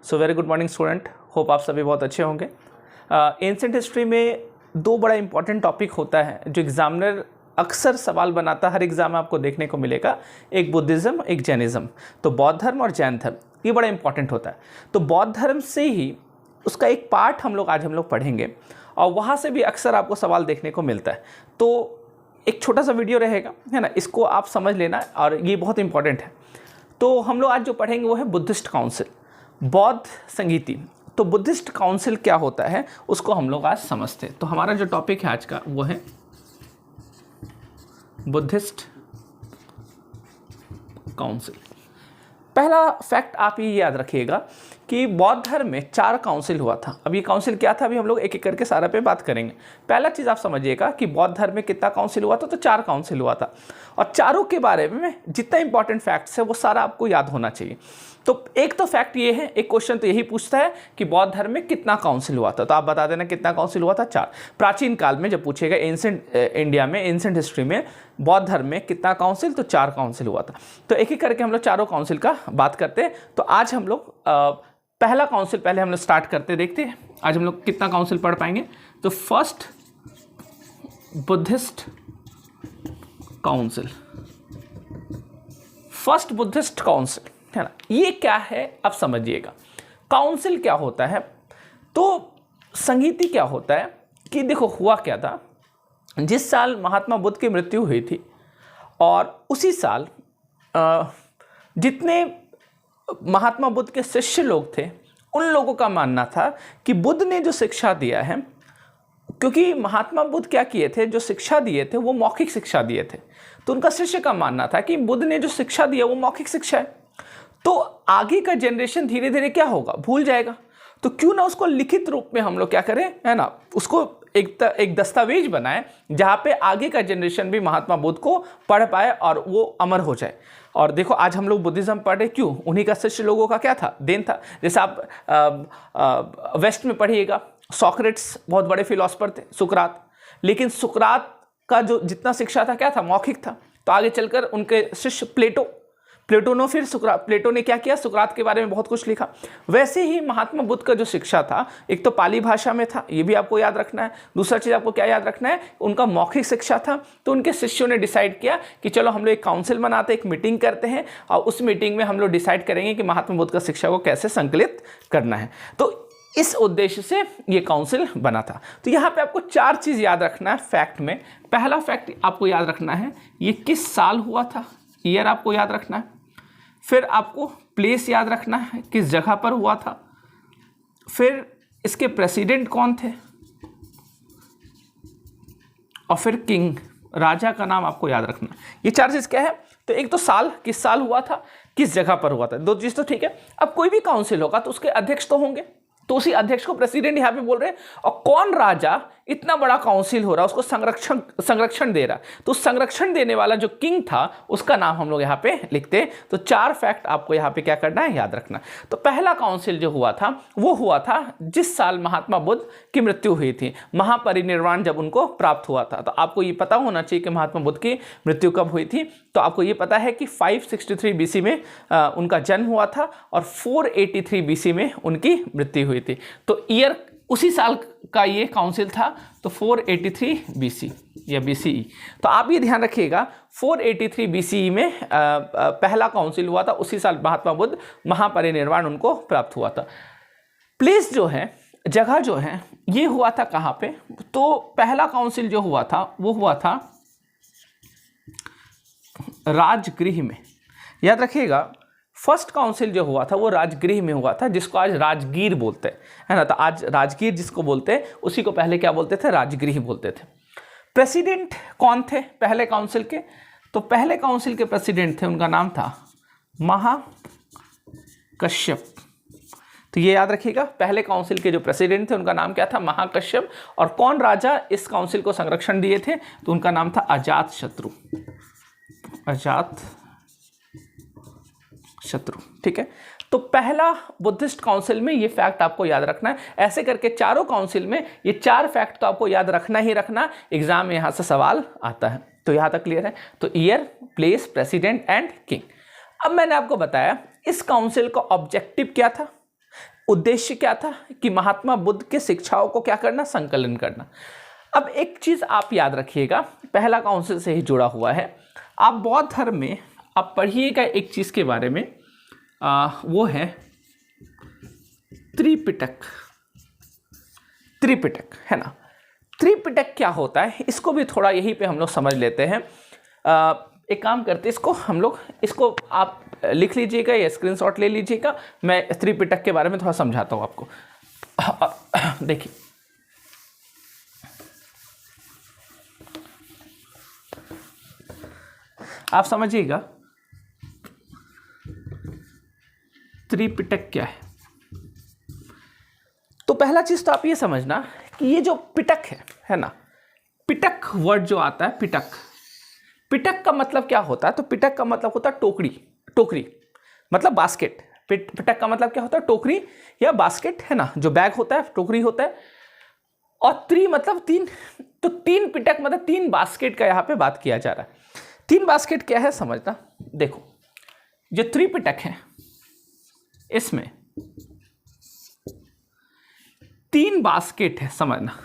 So very good morning student, hope आप सभी बहुत अच्छे होंगे। एंशिएंट हिस्ट्री में दो बड़ा इंपॉर्टेंट टॉपिक होता है जो एग्जामिनर अक्सर सवाल बनाता है, हर एग्जाम में आपको देखने को मिलेगा, एक बुद्धिज़्म एक जैनिज़्म। तो बौद्ध धर्म और जैन धर्म ये बड़ा इंपॉर्टेंट होता है। तो बौद्ध धर्म से ही उसका एक पार्ट आज हम लोग पढ़ेंगे और वहाँ से भी अक्सर आपको सवाल देखने को मिलता है। तो एक छोटा सा वीडियो रहेगा, है ना, इसको आप समझ लेना और ये बहुत इंपॉर्टेंट है। तो हम लोग आज जो पढ़ेंगे वो है बुद्धिस्ट काउंसिल, बौद्ध संगीति। तो बुद्धिस्ट काउंसिल क्या होता है उसको हम लोग आज समझते हैं। तो हमारा जो टॉपिक है आज का वो है बुद्धिस्ट काउंसिल। पहला फैक्ट आप ये याद रखिएगा कि बौद्ध धर्म में 4 काउंसिल हुआ था। अब ये काउंसिल क्या था, अभी हम लोग एक एक करके सारा पे बात करेंगे। पहला चीज़ आप समझिएगा कि बौद्ध धर्म में कितना काउंसिल हुआ था, तो 4 काउंसिल हुआ था और चारों के बारे में जितना इंपॉर्टेंट फैक्ट्स है वो सारा आपको याद होना चाहिए। तो एक तो फैक्ट ये है, एक क्वेश्चन तो यही पूछता है कि बौद्ध धर्म में कितना काउंसिल हुआ था, तो आप बता देना कितना काउंसिल हुआ था। 4। प्राचीन काल में जब पूछेगा एंशिएंट इंडिया में, एंशिएंट हिस्ट्री में बौद्ध धर्म में कितना काउंसिल, तो 4 काउंसिल हुआ था। तो एक एक करके हम लोग चारों काउंसिल का बात करते हैं। तो आज हम लोग पहला काउंसिल पहले हम लोग स्टार्ट करते देखते हैं आज हम लोग कितना काउंसिल पढ़ पाएंगे। तो first Buddhist council, first Buddhist council, है ना, ये क्या है अब समझिएगा। काउंसिल क्या होता है, तो संगीति क्या होता है कि देखो हुआ क्या था, जिस साल महात्मा बुद्ध की मृत्यु हुई थी और उसी साल जितने महात्मा बुद्ध के शिष्य लोग थे उन लोगों का मानना था कि बुद्ध ने जो शिक्षा दिया है, क्योंकि महात्मा बुद्ध क्या किए थे, जो शिक्षा दिए थे वो मौखिक शिक्षा दिए थे, तो उनका शिष्य का मानना था कि बुद्ध ने जो शिक्षा दिया वो मौखिक शिक्षा है, तो आगे का जनरेशन धीरे धीरे क्या होगा, भूल जाएगा। तो क्यों ना उसको लिखित रूप में हम लोग क्या करें, है ना, उसको एक दस्तावेज बनाएं जहाँ पे आगे का जनरेशन भी महात्मा बुद्ध को पढ़ पाए और वो अमर हो जाए। और देखो आज हम लोग बुद्धिज्म पढ़ रहे, क्यों, उन्हीं का शिष्य लोगों का क्या था, देन था। जैसे आप वेस्ट में पढ़िएगा, सोक्रेट्स बहुत बड़े फिलोसफर थे, सुकरात, लेकिन सुकरात का जो जितना शिक्षा था क्या था, मौखिक था। तो आगे चलकर उनके शिष्य प्लेटो ने क्या किया, सुकरात के बारे में बहुत कुछ लिखा। वैसे ही महात्मा बुद्ध का जो शिक्षा था, एक तो पाली भाषा में था, ये भी आपको याद रखना है। दूसरा चीज़ आपको क्या याद रखना है, उनका मौखिक शिक्षा था। तो उनके शिष्यों ने डिसाइड किया कि चलो हम लोग एक काउंसिल बनाते हैं, एक मीटिंग करते हैं और उस मीटिंग में हम लोग डिसाइड करेंगे कि महात्मा बुद्ध का शिक्षा को कैसे संकलित करना है। तो इस उद्देश्य से ये काउंसिल बना था। तो यहाँ पे आपको 4 चीज़ याद रखना है फैक्ट में। पहला फैक्ट आपको याद रखना है ये किस साल हुआ था, ईयर आपको याद रखना है। फिर आपको प्लेस याद रखना है, किस जगह पर हुआ था। फिर इसके प्रेसिडेंट कौन थे और फिर किंग, राजा का नाम आपको याद रखना। ये 4 चीज़ क्या है, तो एक तो साल, किस साल हुआ था, किस जगह पर हुआ था, 2 चीज़ तो ठीक है। अब कोई भी काउंसिल होगा तो उसके अध्यक्ष तो होंगे, तो उसी अध्यक्ष को प्रेसिडेंट यहाँ पे बोल रहे हैं। और कौन राजा, इतना बड़ा काउंसिल हो रहा है, उसको संरक्षण दे रहा है, तो संरक्षण देने वाला जो किंग था उसका नाम हम लोग यहाँ पे लिखते हैं। तो 4 फैक्ट आपको यहाँ पे क्या करना है, याद रखना। तो पहला काउंसिल जो हुआ था वो हुआ था जिस साल महात्मा बुद्ध की मृत्यु हुई थी, महापरिनिर्वाण जब उनको प्राप्त हुआ था। तो आपको ये पता होना चाहिए कि महात्मा बुद्ध की मृत्यु कब हुई थी। तो आपको ये पता है कि 563 BC में उनका जन्म हुआ था और 483 BC में उनकी मृत्यु हुई थी। तो ईयर उसी साल का ये काउंसिल था, तो 483 BC या BCE। तो आप ये ध्यान रखिएगा 483 BCE में पहला काउंसिल हुआ था, उसी साल महात्मा बुद्ध महापरिनिर्वाण उनको प्राप्त हुआ था। प्लेस जो है, जगह जो है, ये हुआ था कहाँ पे, तो पहला काउंसिल जो हुआ था वो हुआ था राजगृह में। याद रखिएगा फर्स्ट काउंसिल जो हुआ था वो राजगृह में हुआ था, जिसको आज राजगीर बोलते हैं, है ना। तो आज राजगीर जिसको बोलते हैं उसी को पहले क्या बोलते थे, राजगृह बोलते थे। प्रेसिडेंट कौन थे पहले काउंसिल के, तो पहले काउंसिल के प्रेसिडेंट थे, उनका नाम था महाकश्यप। तो ये याद रखिएगा, पहले काउंसिल के जो प्रेसिडेंट थे उनका नाम क्या था, महाकश्यप। और कौन राजा इस काउंसिल को संरक्षण दिए थे, तो उनका नाम था अजातशत्रु, अजातशत्रु, ठीक है। तो पहला बुद्धिस्ट काउंसिल में ये फैक्ट आपको याद रखना है। ऐसे करके चारों काउंसिल में ये 4 फैक्ट तो आपको याद रखना ही रखना, एग्जाम में यहाँ से सवाल आता है। तो यहाँ तक क्लियर है। तो year, place, president and king. अब मैंने आपको बताया इस काउंसिल का ऑब्जेक्टिव क्या था। उद्देश्य क्या था कि महात्मा बुद्ध के शिक्षाओं को क्या करना, संकलन करना। अब एक चीज आप याद रखिएगा, पहला काउंसिल से ही जुड़ा हुआ है। आप बौद्ध धर्म में आप पढ़िएगा एक चीज के बारे में, वो है त्रिपिटक। त्रिपिटक है ना, त्रिपिटक क्या होता है इसको भी थोड़ा यहीं पे हम लोग समझ लेते हैं। एक काम करते हैं, इसको आप लिख लीजिएगा या स्क्रीनशॉट ले लीजिएगा, मैं त्रिपिटक के बारे में थोड़ा समझाता हूं आपको। देखिए, आप समझिएगा त्रिपिटक क्या है। तो पहला चीज तो आप ये समझना कि ये जो पिटक है ना, पिटक वर्ड जो आता है, पिटक का मतलब क्या होता है, तो पिटक का मतलब होता है टोकरी मतलब बास्केट। पिटक का मतलब क्या होता है, टोकरी या बास्केट है ना, जो बैग होता है टोकरी होता है। और त्रि मतलब तीन, तो तीन पिटक मतलब तीन बास्केट का यहां पे बात किया जा रहा है। तीन बास्केट क्या है समझना, देखो जो त्रिपिटक है इसमें तीन बास्केट है, समझना,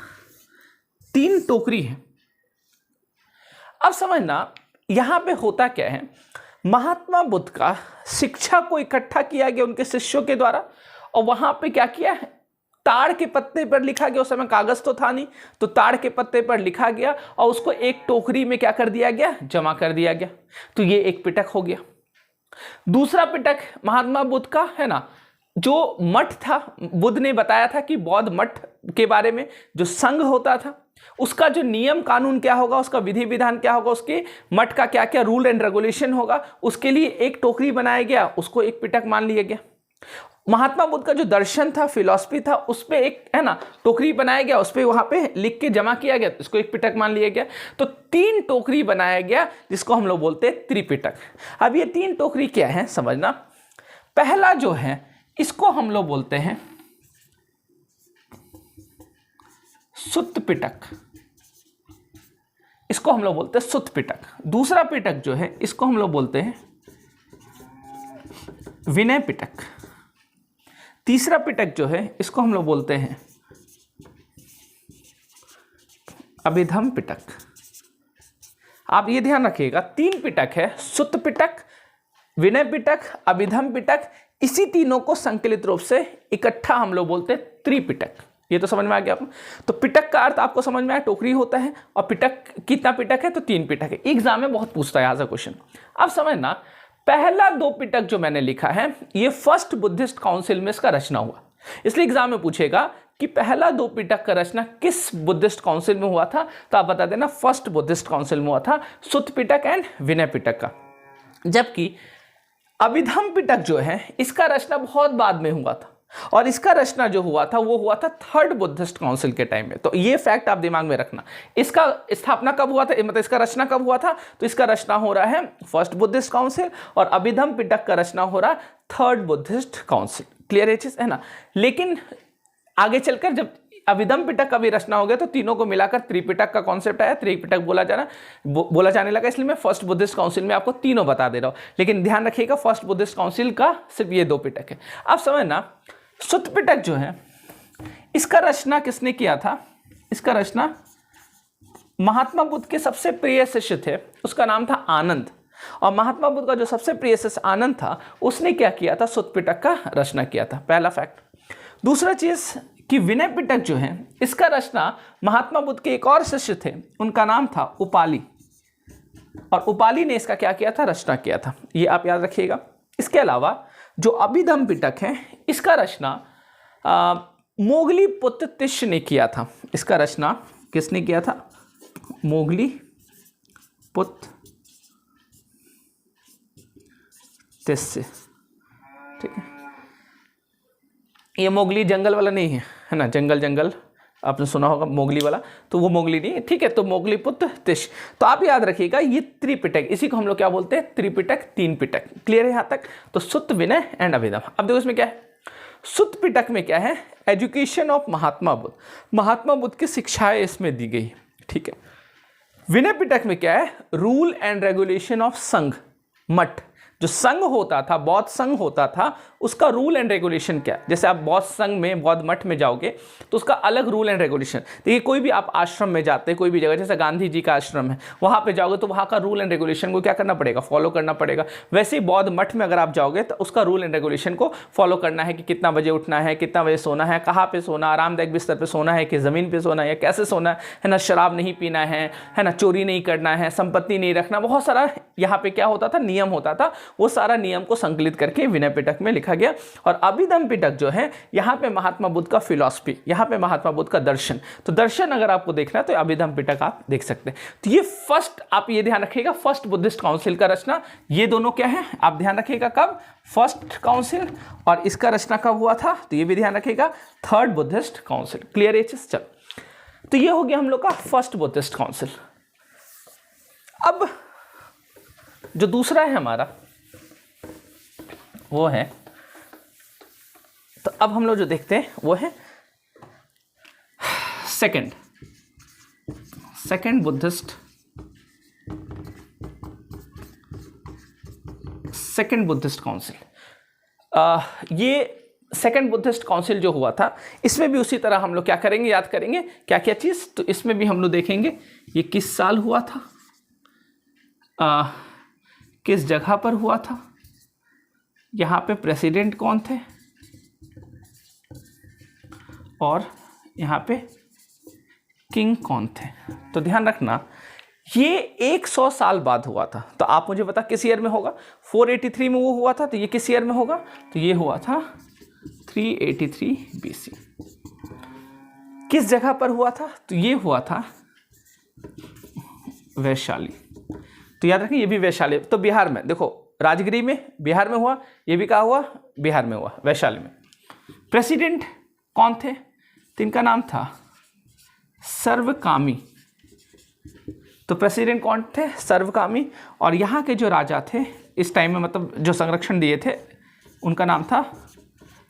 तीन टोकरी है। अब समझना यहां पे होता क्या है, महात्मा बुद्ध का शिक्षा को इकट्ठा किया गया उनके शिष्यों के द्वारा, और वहां पे क्या किया है, ताड़ के पत्ते पर लिखा गया। उस समय कागज तो था नहीं, तो ताड़ के पत्ते पर लिखा गया और उसको एक टोकरी में क्या कर दिया गया, जमा कर दिया गया। तो ये एक पिटक हो गया। दूसरा पिटक महात्मा बुद्ध का है ना, जो मठ था, बुद्ध ने बताया था कि बौद्ध मठ के बारे में, जो संघ होता था उसका जो नियम कानून क्या होगा, उसका विधि विधान क्या होगा, उसके मठ का क्या क्या रूल एंड रेगुलेशन होगा, उसके लिए एक टोकरी बनाया गया, उसको एक पिटक मान लिया गया। महात्मा बुद्ध का जो दर्शन था, फिलॉसफी था, उस पे एक है ना टोकरी बनाया गया, उस पे वहां पे लिख के जमा किया गया, इसको एक पिटक मान लिया गया। तो तीन टोकरी बनाया गया जिसको हम लोग बोलते हैं त्रिपिटक। अब ये तीन टोकरी क्या है समझना, पहला जो है इसको हम लोग बोलते हैं सुत्त पिटक, इसको हम लोग बोलते हैं सुत्त पिटक। दूसरा पिटक जो है इसको हम लोग बोलते हैं विनय पिटक। तीसरा पिटक जो है इसको हम लोग बोलते हैं अभिधम पिटक। आप ये ध्यान रखिएगा, तीन पिटक है, सुत्त पिटक, विनय पिटक, अभिधम पिटक। इसी तीनों को संकलित रूप से इकट्ठा हम लोग बोलते हैं त्रिपिटक। ये तो समझ में आ गया आपको। तो पिटक का अर्थ आपको समझ में आया, टोकरी होता है, और पिटक कितना पिटक है, तो तीन पिटक है। एग्जाम में बहुत पूछता है ऐसा क्वेश्चन। अब समझना, पहला दो पिटक जो मैंने लिखा है ये फर्स्ट बुद्धिस्ट काउंसिल में इसका रचना हुआ, इसलिए एग्जाम में पूछेगा कि पहला दो पिटक का रचना किस बुद्धिस्ट काउंसिल में हुआ था, तो आप बता देना फर्स्ट बुद्धिस्ट काउंसिल में हुआ था, सुत्त पिटक एंड विनय पिटक का। जबकि अभिधम पिटक जो है इसका रचना बहुत बाद में हुआ था, और इसका रचना जो हुआ था वो हुआ था थर्ड बुद्धिस्ट काउंसिल के टाइम में। तो ये फैक्ट आप दिमाग में रखना। इसका स्थापना कब हुआ था, मतलब इसका रचना कब हुआ था, तो इसका रचना हो रहा है फर्स्ट बुद्धिस्ट काउंसिल, और अभिधम पिटक का रचना हो रहा है थर्ड बुद्धिस्ट काउंसिल। क्लियर है चीज है ना। लेकिन आगे चलकर जब अभिधम पिटक का भी रचना हो गया तो तीनों को मिलाकर त्रिपिटक का कॉन्सेप्ट आया, त्रिपिटक बोला जाने लगा। इसलिए मैं फर्स्ट बुद्धिस्ट काउंसिल में आपको तीनों बता दे रहा हूं, लेकिन ध्यान रखिएगा फर्स्ट बुद्धिस्ट काउंसिल का सिर्फ ये दो पिटक है। अब समझना, सुत्त पिटक जो है इसका रचना किसने किया था, इसका रचना महात्मा बुद्ध के सबसे प्रिय शिष्य थे, उसका नाम था आनंद। और महात्मा बुद्ध का जो सबसे प्रिय शिष्य आनंद था उसने क्या किया था, सुत्त पिटक का रचना किया था, पहला फैक्ट। दूसरा चीज कि विनय पिटक जो है इसका रचना महात्मा बुद्ध के एक और शिष्य थे, उनका नाम था उपाली, और उपाली ने इसका क्या किया था, रचना किया था। ये आप याद रखिएगा। इसके अलावा जो अभिधम पिटक है इसका रचना मोगली पुत्र तिष्य ने किया था। इसका रचना किसने किया था, मोगली पुत्र तिष्य। ठीक है, ये मोगली जंगल वाला नहीं है ना, जंगल आपने सुना होगा मोगली वाला, तो वो मोगली नहीं है। ठीक है, तो मोगली पुत्र तिष्य। तो आप याद रखिएगा ये त्रिपिटक, इसी को हम लोग क्या बोलते हैं, त्रिपिटक, तीन पिटक। क्लियर है यहां तक। तो सुत्त, विनय एंड अभिधम। अब देखो इसमें क्या है, सुत्त पिटक में क्या है, एजुकेशन ऑफ महात्मा बुद्ध, महात्मा बुद्ध की शिक्षाएं इसमें दी गई। ठीक है। विनय पिटक में क्या है, रूल एंड रेगुलेशन ऑफ संघ, मठ, जो संघ होता था, बौद्ध संघ होता था, उसका रूल एंड रेगुलेशन क्या, जैसे आप बौद्ध संघ में, बौद्ध मठ में जाओगे तो उसका अलग रूल एंड रेगुलेशन। देखिए कोई भी आप आश्रम में जाते हैं, कोई भी जगह, जैसे गांधी जी का आश्रम है, वहाँ पे जाओगे तो वहाँ का रूल एंड रेगुलेशन को क्या करना पड़ेगा, फॉलो करना पड़ेगा। वैसे ही बौद्ध मठ में अगर आप जाओगे तो उसका रूल एंड रेगुलेशन को फॉलो करना है कि कितना बजे उठना है, कितना बजे सोना है, कहाँ पे सोना, आरामदायक बिस्तर पे सोना है कि ज़मीन पे सोना है, कैसे सोना है ना, शराब नहीं पीना है ना, चोरी नहीं करना है, संपत्ति नहीं रखना, बहुत सारा यहाँ पे क्या होता था, नियम होता था। वो सारा नियम को संकलित करके विनय पिटक में लिखा गया। और अभिधम्म पिटक जो है, यहाँ पे महात्मा बुद्ध का फिलॉसफी, यहाँ पे महात्मा बुद्ध का दर्शन, तो दर्शन अगर आपको देखना है तो अभिधम्म पिटक आप देख सकते हैं। तो ये फर्स्ट, आप ये ध्यान रखिएगा, फर्स्ट बुद्धिस्ट काउंसिल का रचना, ये दोनों क्या है आप ध्यान रखिएगा, कब, फर्स्ट काउंसिल, और इसका रचना कब हुआ था तो ये भी ध्यान रखिएगा, थर्ड बुद्धिस्ट काउंसिल। क्लियर है चीज? चलो, तो ये हो गया हम लोग का फर्स्ट बुद्धिस्ट काउंसिल। अब जो दूसरा है हमारा वो है, तो अब हम लोग जो देखते हैं वो है सेकंड बुद्धिस्ट काउंसिल। ये सेकंड बुद्धिस्ट काउंसिल जो हुआ था, इसमें भी उसी तरह हम लोग क्या करेंगे, याद करेंगे क्या क्या चीज़, तो इसमें भी हम लोग देखेंगे ये किस साल हुआ था, किस जगह पर हुआ था, यहाँ पे प्रेसिडेंट कौन थे, और यहाँ पे किंग कौन थे। तो ध्यान रखना ये 100 साल बाद हुआ था। तो आप मुझे बता किस ईयर में होगा, 483 में वो हुआ था, तो ये किस ईयर में होगा, तो ये हुआ था 383 BC। किस जगह पर हुआ था, तो ये हुआ था वैशाली। तो याद रखिए ये भी वैशाली, तो बिहार में, देखो राजगिरी में बिहार में हुआ, ये भी कहा हुआ बिहार में हुआ, वैशाली में। प्रेसिडेंट कौन थे, तो इनका नाम था सर्वकामी। तो प्रेसिडेंट कौन थे, सर्वकामी। और यहाँ के जो राजा थे इस टाइम में, मतलब जो संरक्षण दिए थे, उनका नाम था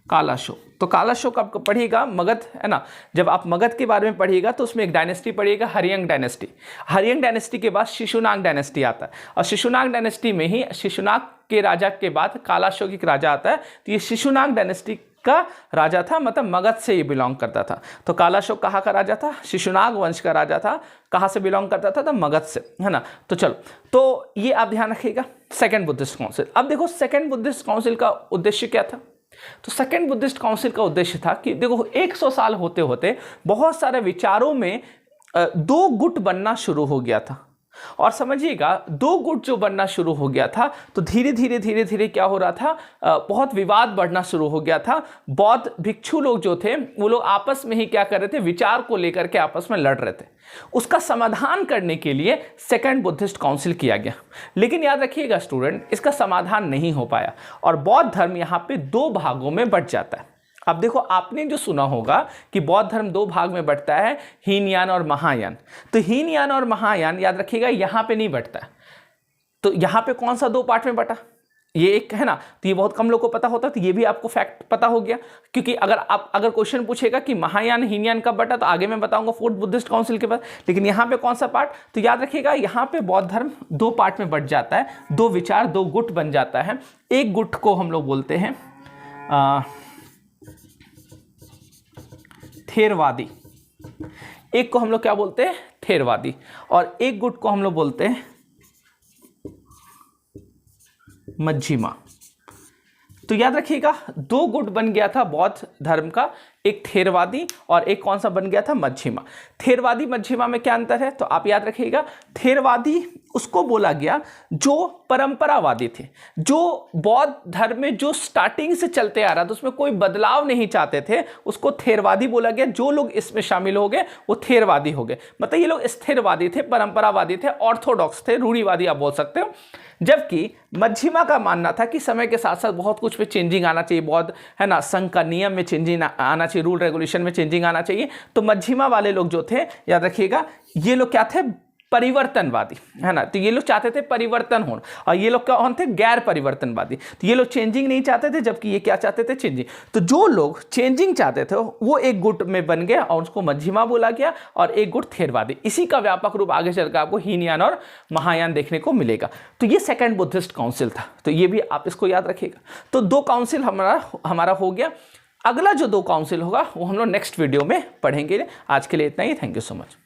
कालाशोक। तो कालाशोक आप पढ़िएगा, मगध है ना, जब आप मगध के बारे में पढ़िएगा तो उसमें एक डायनेस्टी पढ़िएगा, हरियंग डायनेस्टी। हरियंग डायनेस्टी के बाद शिशुनाग डायनेस्टी आता है, और शिशुनाग डायनेस्टी में ही शिशुनाग के राजा के बाद कालाशोक एक राजा आता है। तो ये शिशुनाग डायनेस्टी का राजा था, मतलब मगध से ये बिलोंग करता था। तो कालाशोक कहाँ का राजा था, शिशुनाग वंश का राजा था। कहाँ से बिलोंग करता था, तो मगध से, है ना। तो चलो, तो ये आप ध्यान रखिएगा, सेकंड बुद्धिस्ट काउंसिल। अब देखो सेकंड बुद्धिस्ट काउंसिल का उद्देश्य क्या था। तो सेकंड बुद्धिस्ट काउंसिल का उद्देश्य था कि देखो 100 साल होते होते बहुत सारे विचारों में दो गुट बनना शुरू हो गया था। और समझिएगा, दो गुट जो बनना शुरू हो गया था, तो धीरे धीरे क्या हो रहा था, बहुत विवाद बढ़ना शुरू हो गया था। बौद्ध भिक्षु लोग जो थे, वो लोग आपस में ही क्या कर रहे थे, विचार को लेकर के आपस में लड़ रहे थे। उसका समाधान करने के लिए सेकंड बुद्धिस्ट काउंसिल किया गया। लेकिन याद रखिएगा स्टूडेंट, इसका समाधान नहीं हो पाया, और बौद्ध धर्म यहाँ पे दो भागों में बंट जाता है। अब देखो, आपने जो सुना होगा कि बौद्ध धर्म दो भाग में बंटता है, हीनयान और महायान। तो हीनयान और महायान याद रखिएगा यहाँ पे नहीं बंटता। तो यहाँ पे कौन सा दो पार्ट में बटा, ये एक है ना। तो ये बहुत कम लोगों को पता होता, तो ये भी आपको फैक्ट पता हो गया। क्योंकि अगर क्वेश्चन पूछेगा कि महायान हीनयान कब बटा, तो आगे मैं बताऊंगा फोर्थ बुद्धिस्ट काउंसिल के बाद। लेकिन यहाँ पे कौन सा पार्ट, तो याद रखिएगा यहाँ पे बौद्ध धर्म दो पार्ट में बंट जाता है, दो विचार, दो गुट बन जाता है। एक गुट को हम लोग बोलते हैं थेरवादी, एक को हम लोग क्या बोलते हैं, थेरवादी, और एक गुट को हम लोग बोलते हैं मध्यमा। तो याद रखिएगा, दो गुट बन गया था बौद्ध धर्म का, एक थेरवादी और एक कौन सा बन गया था, मध्यमा। थेरवादी मध्यमा में क्या अंतर है, तो आप याद रखिएगा, थेरवादी उसको बोला गया जो परंपरावादी थे, जो बौद्ध धर्म में जो स्टार्टिंग से चलते आ रहा था, उसमें कोई बदलाव नहीं चाहते थे, उसको थेरवादी बोला गया। जो लोग इसमें शामिल हो गए वो थेरवादी हो गए। मतलब ये लोग स्थिरवादी थे, परंपरावादी थे, ऑर्थोडॉक्स थे, रूढ़िवादी आप बोल सकते हो। जबकि मध्यमा का मानना था कि समय के साथ साथ बहुत कुछ में चेंजिंग आना चाहिए, बौद्ध है ना, संघ का नियम में चेंजिंग आना चाहिए, रूल रेगुलेशन में चेंजिंग आना चाहिए। तो मध्यमा वाले लोग जो थे, याद रखिएगा, ये लोग क्या थे, परिवर्तनवादी, है ना। तो ये लोग चाहते थे परिवर्तन हो, और ये लोग कौन थे, गैर परिवर्तनवादी। तो ये लोग चेंजिंग नहीं चाहते थे, जबकि ये क्या चाहते थे, चेंजिंग। तो जो लोग चेंजिंग चाहते थे वो एक गुट में बन गया और उसको मध्यमा बोला गया, और एक गुट थेरवादी। इसी का व्यापक रूप आगे चलकर आपको हीनयान और महायान देखने को मिलेगा। तो ये सेकंड बुद्धिस्ट काउंसिल था, तो ये भी आप इसको याद रखिएगा। तो 2 काउंसिल हमारा हो गया। अगला जो 2 काउंसिल होगा वो हम लोग नेक्स्ट वीडियो में पढ़ेंगे। आज के लिए इतना ही। Thank you so much.